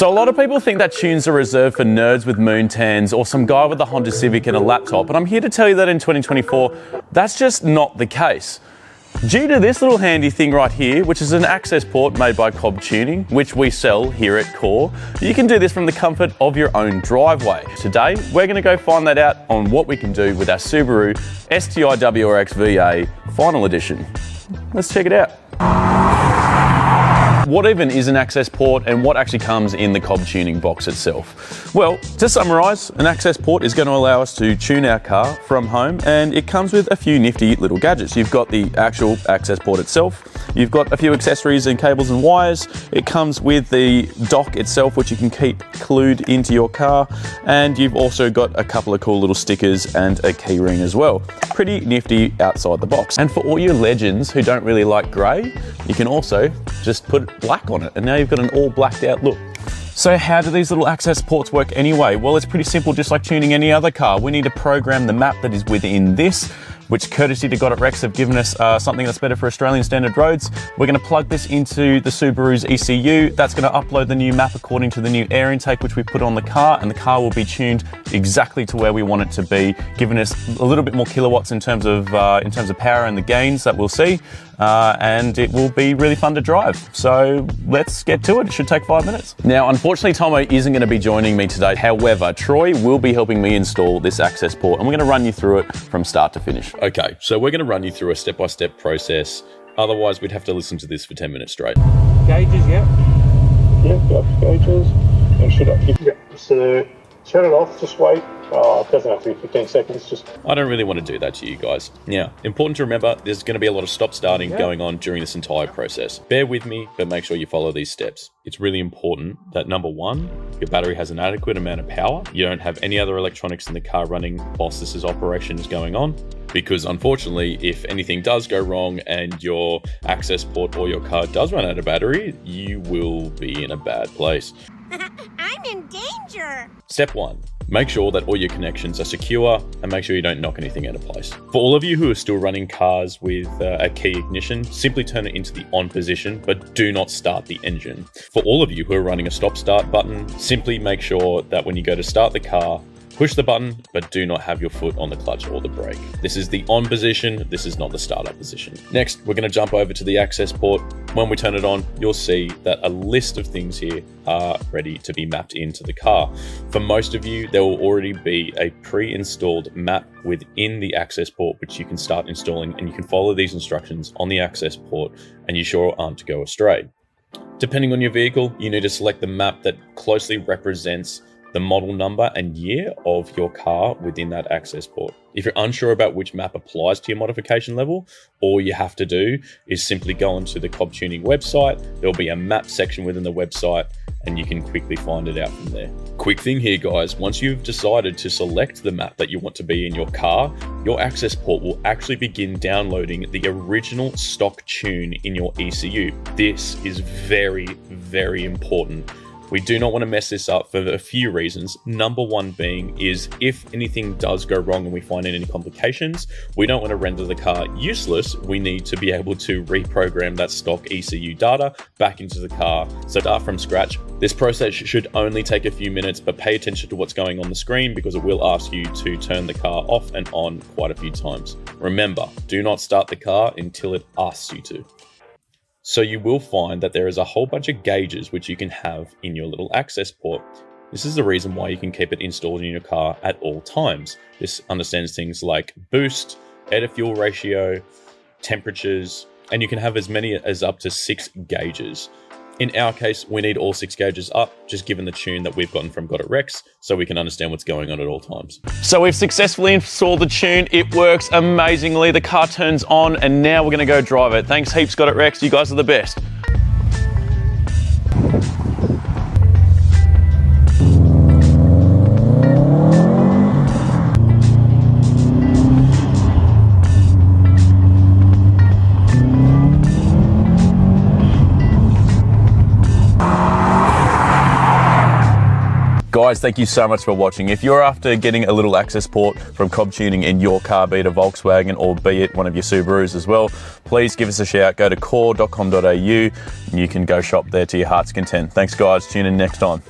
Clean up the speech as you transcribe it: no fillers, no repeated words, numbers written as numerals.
So a lot of people think that tunes are reserved for nerds with moontans or some guy with a Honda Civic and a laptop, but I'm here to tell you that in 2024, that's just not the case. Due to this little handy thing right here, which is an access port made by Cobb Tuning, which we sell here at Coore, you can do this from the comfort of your own driveway. Today, we're going to go find that out on what we can do with our Subaru STI WRX VA Final Edition. Let's check it out. What even is an access port and what actually comes in the Cobb Tuning box itself? Well, to summarise, an access port is going to allow us to tune our car from home, and it comes with a few nifty little gadgets. You've got the actual access port itself, you've got a few accessories and cables and wires, it comes with the dock itself which you can keep glued into your car, and you've also got a couple of cool little stickers and a key ring as well. Pretty nifty outside the box. And for all you legends who don't really like grey, you can also just put black on it, and now you've got an all blacked out look. So how do these little access ports work anyway? Well, it's pretty simple, just like tuning any other car. We need to program the map that is within this, which courtesy to God at Rex have given us something that's better for Australian standard roads. We're going to plug this into the Subaru's ECU. That's going to upload the new map according to the new air intake which we put on the car, and the car will be tuned exactly to where we want it to be, giving us a little bit more kilowatts in terms of power and the gains that we'll see, and it will be really fun to drive. So let's get to it. It should take 5 minutes. Now, unfortunately, Tomo isn't going to be joining me today. However, Troy will be helping me install this access port, and we're going to run you through it from start to finish. Okay, so we're going to run you through a step-by-step process. Otherwise, we'd have to listen to this for 10 minutes straight. Gauges, yeah? Yeah, got gauges. And should I keep it? So turn it off, just wait. Oh, it doesn't have to be 15 seconds, just... I don't really want to do that to you guys. Now, important to remember, there's going to be a lot of stop-starting going on during this entire process. Bear with me, but make sure you follow these steps. It's really important that, number one, your battery has an adequate amount of power. You don't have any other electronics in the car running whilst this operation is going on. Because unfortunately, if anything does go wrong and your access port or your car does run out of battery, you will be in a bad place. I'm in danger. Step one, make sure that all your connections are secure and make sure you don't knock anything out of place. For all of you who are still running cars with a key ignition, simply turn it into the on position, but do not start the engine. For all of you who are running a stop start button, simply make sure that when you go to start the car, push the button, but do not have your foot on the clutch or the brake. This is the on position, this is not the startup position. Next, we're going to jump over to the access port. When we turn it on, you'll see that a list of things here are ready to be mapped into the car. For most of you, there will already be a pre-installed map within the access port, which you can start installing, and you can follow these instructions on the access port, and you sure aren't to go astray. Depending on your vehicle, you need to select the map that closely represents the model number and year of your car within that access port. If you're unsure about which map applies to your modification level, all you have to do is simply go onto the Cobb Tuning website. There'll be a map section within the website and you can quickly find it out from there. Quick thing here, guys, once you've decided to select the map that you want to be in your car, your access port will actually begin downloading the original stock tune in your ECU. This is very, very important. We do not want to mess this up for a few reasons. Number one being is if anything does go wrong and we find any complications, we don't want to render the car useless. We need to be able to reprogram that stock ECU data back into the car. So start from scratch. This process should only take a few minutes, but pay attention to what's going on the screen because it will ask you to turn the car off and on quite a few times. Remember, do not start the car until it asks you to. So you will find that there is a whole bunch of gauges which you can have in your little access port. This is the reason why you can keep it installed in your car at all times. This understands things like boost, air to fuel ratio, temperatures, and you can have as many as up to 6 gauges. In our case, we need all 6 gauges up, just given the tune that we've gotten from God at Rex, so we can understand what's going on at all times. So we've successfully installed the tune. It works amazingly. The car turns on, and now we're going to go drive it. Thanks heaps, God at Rex. You guys are the best. Guys, thank you so much for watching. If you're after getting a little access port from Cobb Tuning in your car, be it a Volkswagen or be it one of your Subarus as well, please give us a shout. Go to coore.com.au and you can go shop there to your heart's content. Thanks guys, tune in next time.